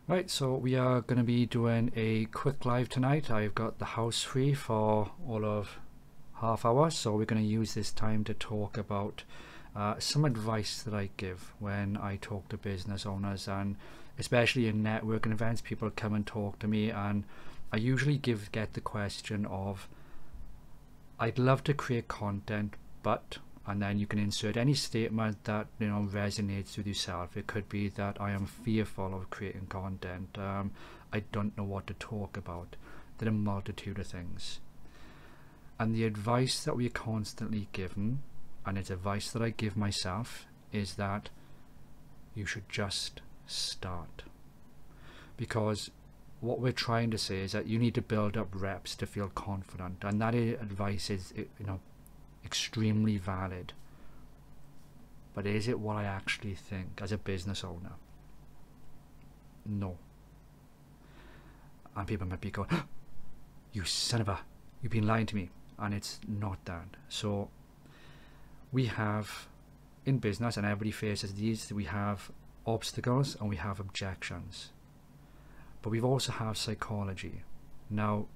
Right, so we are going to be doing a quick live tonight. I've got the house free for all of half hour, so we're going to use this time to talk about some advice that I give when I talk to business owners, and especially in networking events. People come and talk to me, and I usually get the question of, I'd love to create content, but, and then you can insert any statement that resonates with yourself. It could be that I am fearful of creating content, I don't know what to talk about. There are a multitude of things, and the advice that we're constantly given, and it's advice that I give myself, is that you should just start. Because what we're trying to say is that you need to build up reps to feel confident, and that advice is extremely valid. But is it what I actually think as a business owner? No. And people might be going, you son of a, you've been lying to me. And it's not that. So we have, in business, and everybody faces these, we have obstacles and we have objections, but we've also have psychology. Now,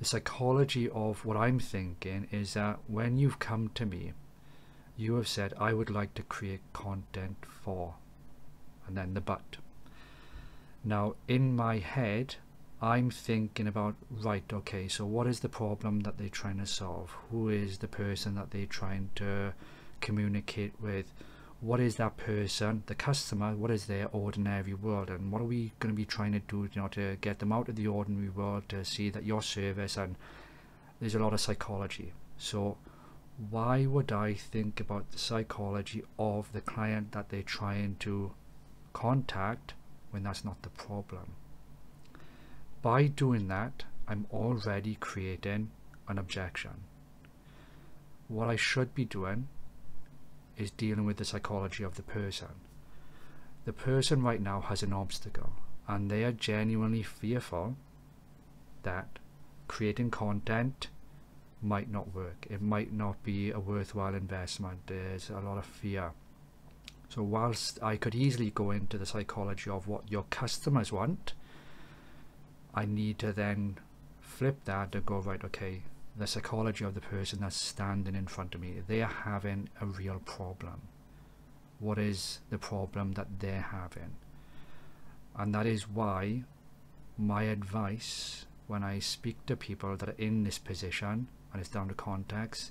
the psychology of what I'm thinking is that when you've come to me, you have said, I would like to create content for, and then the but. Now, in my head, I'm thinking about, right, okay, so what is the problem that they're trying to solve? Who is the person that they're trying to communicate with? What is that person, the customer, what is their ordinary world, and what are we going to be trying to do to get them out of the ordinary world to see that your service, and there's a lot of psychology. So why would I think about the psychology of the client that they're trying to contact when that's not the problem? By doing that, I'm already creating an objection. What I should be doing is dealing with the psychology of the person. The person right now has an obstacle, and they are genuinely fearful that creating content might not work. It might not be a worthwhile investment. There's a lot of fear. So whilst I could easily go into the psychology of what your customers want, I need to then flip that and go, right, okay, the psychology of the person that's standing in front of me, they are having a real problem. What is the problem that they're having? And that is why my advice when I speak to people that are in this position, and it's down to context,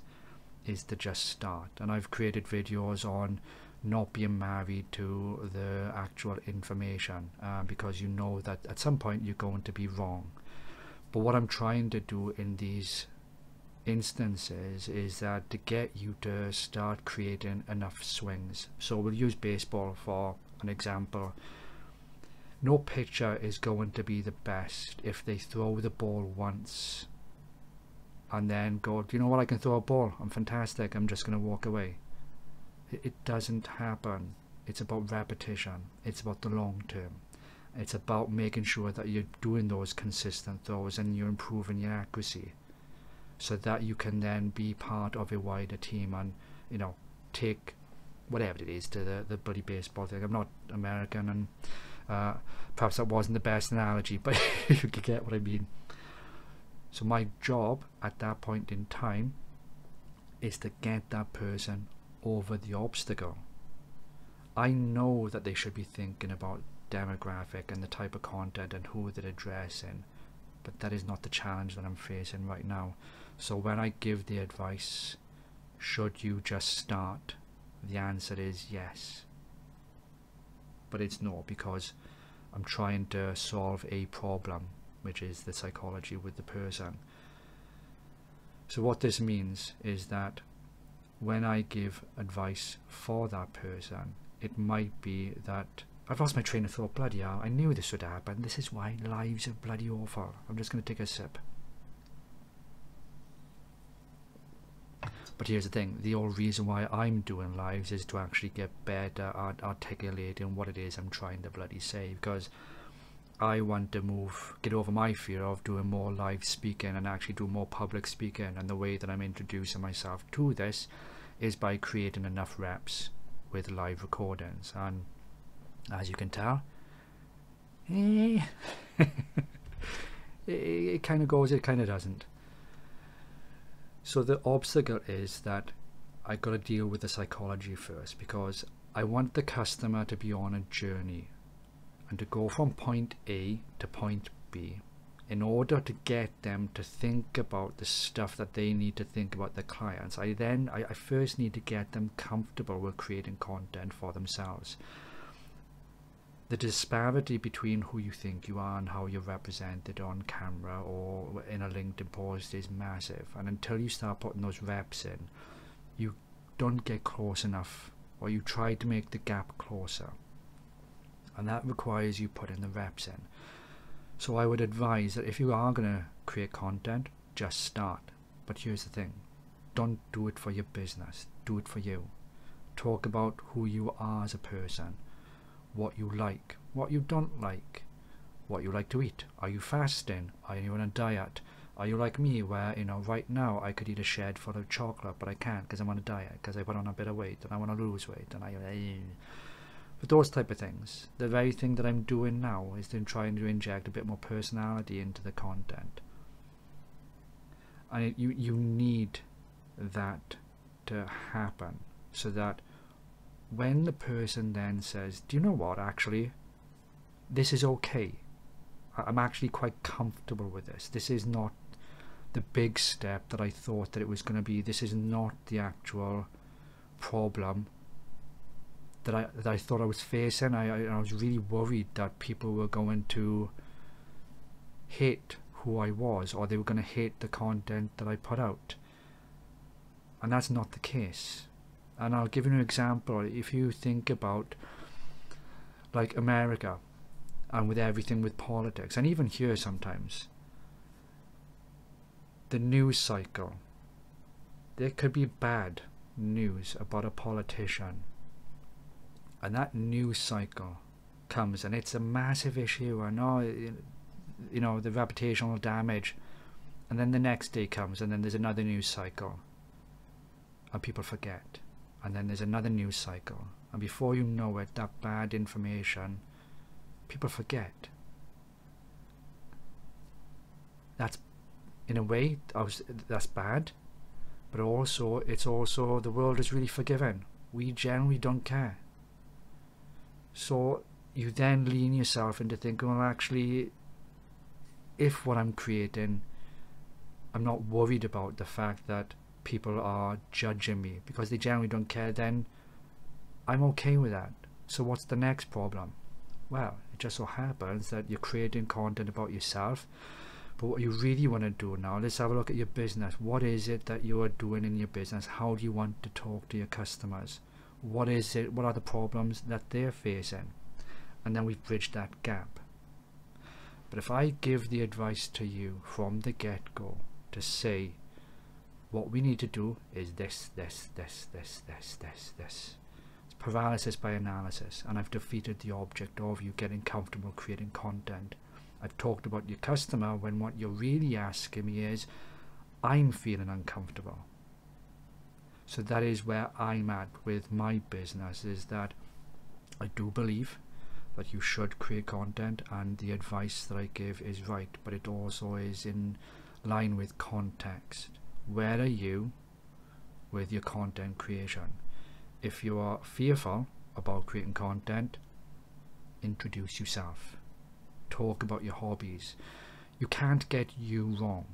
is to just start. And I've created videos on not being married to the actual information, because you know that at some point you're going to be wrong. But what I'm trying to do in these instances is that to get you to start creating enough swings. So we'll use baseball for an example. No pitcher is going to be the best if they throw the ball once and then go, do you know what, I can throw a ball, I'm fantastic, I'm just going to walk away. It doesn't happen. It's about repetition. It's about the long term. It's about making sure that you're doing those consistent throws and you're improving your accuracy, so that you can then be part of a wider team and take whatever it is to the bloody baseball thing. I'm not American, and perhaps that wasn't the best analogy, but you could get what I mean. So my job at that point in time is to get that person over the obstacle. I know that they should be thinking about demographic and the type of content and who they're addressing, but that is not the challenge that I'm facing right now. So when I give the advice, should you just start, the answer is yes, but it's no, because I'm trying to solve a problem, which is the psychology with the person. So what this means is that when I give advice for that person, it might be that I've lost my train of thought. Bloody hell, I knew this would happen. This is why lives are bloody awful. I'm just going to take a sip. But here's the thing, the whole reason why I'm doing lives is to actually get better at articulating what it is I'm trying to bloody say, because I want to get over my fear of doing more live speaking and actually do more public speaking. And the way that I'm introducing myself to this is by creating enough reps with live recordings. And as you can tell, eh. It kind of goes, it kind of doesn't. So the obstacle is that I got to deal with the psychology first, because I want the customer to be on a journey and to go from point A to point B. In order to get them to think about the stuff that they need to think about their clients, I first need to get them comfortable with creating content for themselves. The disparity between who you think you are and how you're represented on camera or in a LinkedIn post is massive, and until you start putting those reps in, you don't get close enough, or you try to make the gap closer, and that requires you putting the reps in. So I would advise that if you are going to create content, just start. But here's the thing, don't do it for your business, do it for you. Talk about who you are as a person, what you like, what you don't like, what you like to eat. Are you fasting? Are you on a diet? Are you like me, where, you know, right now I could eat a shed full of chocolate, but I can't because I'm on a diet, because I put on a bit of weight and I want to lose weight, and but those type of things. The very thing that I'm doing now is then trying to inject a bit more personality into the content, and you need that to happen, so that when the person then says, do you know what, actually this is okay, I'm actually quite comfortable with this, this is not the big step that I thought that it was going to be, this is not the actual problem that I thought I was facing. I was really worried that people were going to hate who I was, or they were going to hate the content that I put out, and that's not the case. And I'll give you an example. If you think about like America, and with everything with politics, and even here sometimes, the news cycle, there could be bad news about a politician, and that news cycle comes and it's a massive issue, and you know, the reputational damage, and then the next day comes and then there's another news cycle and people forget, and then there's another news cycle, and before you know it, that bad information, people forget. That's, in a way, that's bad, but also it's also, the world is really forgiving. We generally don't care. So you then lean yourself into thinking, well, actually, if what I'm creating, I'm not worried about the fact that people are judging me because they generally don't care, then I'm okay with that. So what's the next problem? Well, it just so happens that you're creating content about yourself, but what you really want to do now, let's have a look at your business. What is it that you are doing in your business? How do you want to talk to your customers? What is it? What are the problems that they're facing? And then we bridge that gap. But if I give the advice to you from the get-go to say, what we need to do is this. It's paralysis by analysis, and I've defeated the object of you getting comfortable creating content. I've talked about your customer when what you're really asking me is, I'm feeling uncomfortable. So that is where I'm at with my business, is that I do believe that you should create content, and the advice that I give is right, but it also is in line with context. Where are you with your content creation? If you are fearful about creating content, introduce yourself. Talk about your hobbies. You can't get you wrong.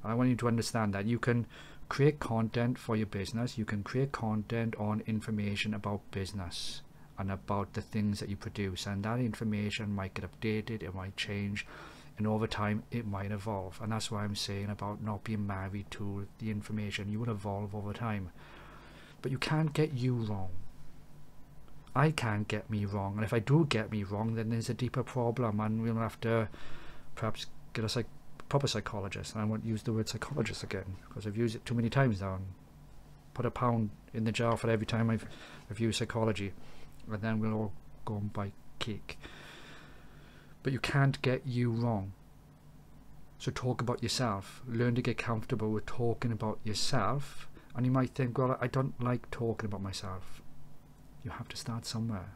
I want you to understand that. You can create content for your business. You can create content on information about business and about the things that you produce, and that information might get updated, it might change, and over time it might evolve. And that's why I'm saying about not being married to the information. You will evolve over time, but you can't get you wrong. I can't get me wrong, and if I do get me wrong, then there's a deeper problem, and we'll have to perhaps get a proper psychologist. And I won't use the word psychologist again because I've used it too many times now, and put a pound in the jar for every time I've used psychology, and then we'll all go and buy cake. But you can't get you wrong. So talk about yourself. Learn to get comfortable with talking about yourself. And you might think, well, I don't like talking about myself. You have to start somewhere.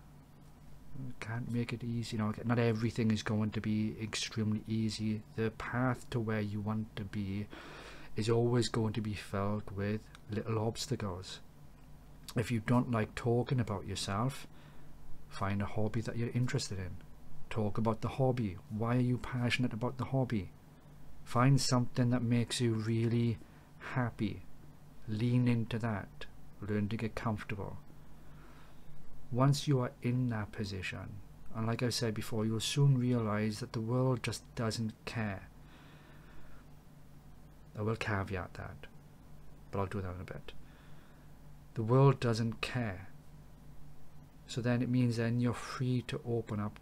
Okay, can't make it easy. You know, not everything is going to be extremely easy. The path to where you want to be is always going to be filled with little obstacles. If you don't like talking about yourself, find a hobby that you're interested in. Talk about the hobby. Why are you passionate about the hobby? Find something that makes you really happy. Lean into that. Learn to get comfortable. Once you are in that position, and like I said before, you'll soon realize that the world just doesn't care. I will caveat that, but I'll do that in a bit. The world doesn't care. So then it means then you're free to open up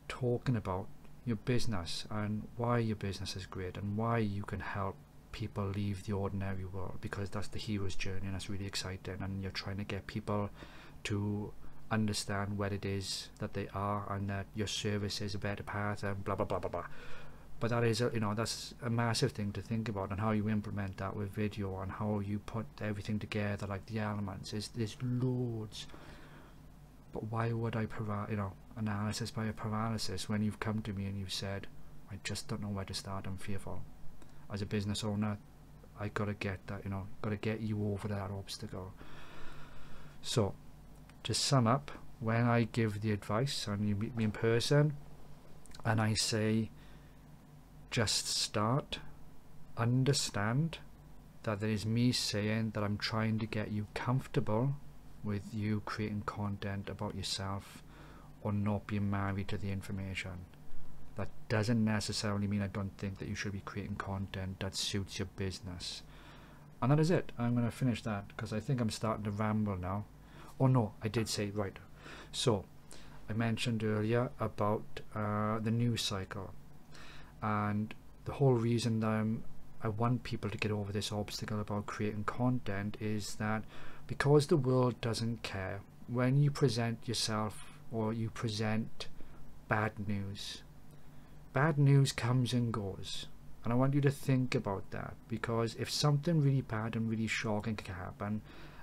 talking about your business and why your business is great and why you can help people leave the ordinary world, because that's the hero's journey and that's really exciting, and you're trying to get people to understand what it is that they are and that your service is a better path and blah blah blah blah blah. But that is that's a massive thing to think about, and how you implement that with video and how you put everything together, like the elements. There's loads. But why would I provide analysis by a paralysis when you've come to me and you've said, I just don't know where to start, I'm fearful. As a business owner, I gotta get that, gotta get you over that obstacle. So to sum up, when I give the advice and you meet me in person and I say just start, understand that there is me saying that I'm trying to get you comfortable with you creating content about yourself or not being married to the information. That doesn't necessarily mean I don't think that you should be creating content that suits your business. And that is it. I'm going to finish that because I think I'm starting to ramble now. Oh no, I did say right. So I mentioned earlier about the news cycle, and the whole reason that I want people to get over this obstacle about creating content is that because the world doesn't care, when you present yourself or you present bad news comes and goes. And I want you to think about that, because if something really bad and really shocking can happen,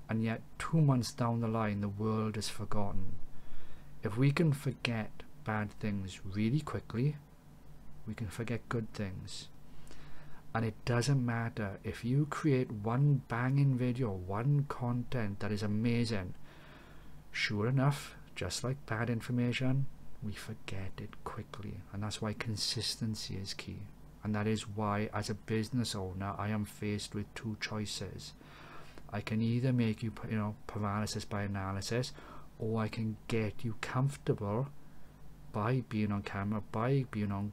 and yet 2 months down the line the world is forgotten, if we can forget bad things really quickly, we can forget good things. And it doesn't matter if you create one banging video, one content that is amazing. Sure enough, just like bad information, we forget it quickly. And that's why consistency is key. And that is why, as a business owner, I am faced with two choices. I can either make you, paralysis by analysis, or I can get you comfortable by being on camera, by being on,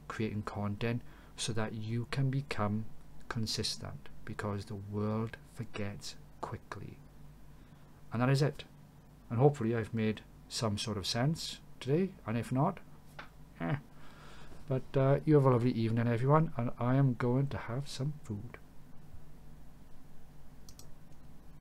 creating content, so that you can become consistent, because the world forgets quickly. And that is it. And hopefully I've made some sort of sense today, and if not, But you have a lovely evening, everyone, and I am going to have some food.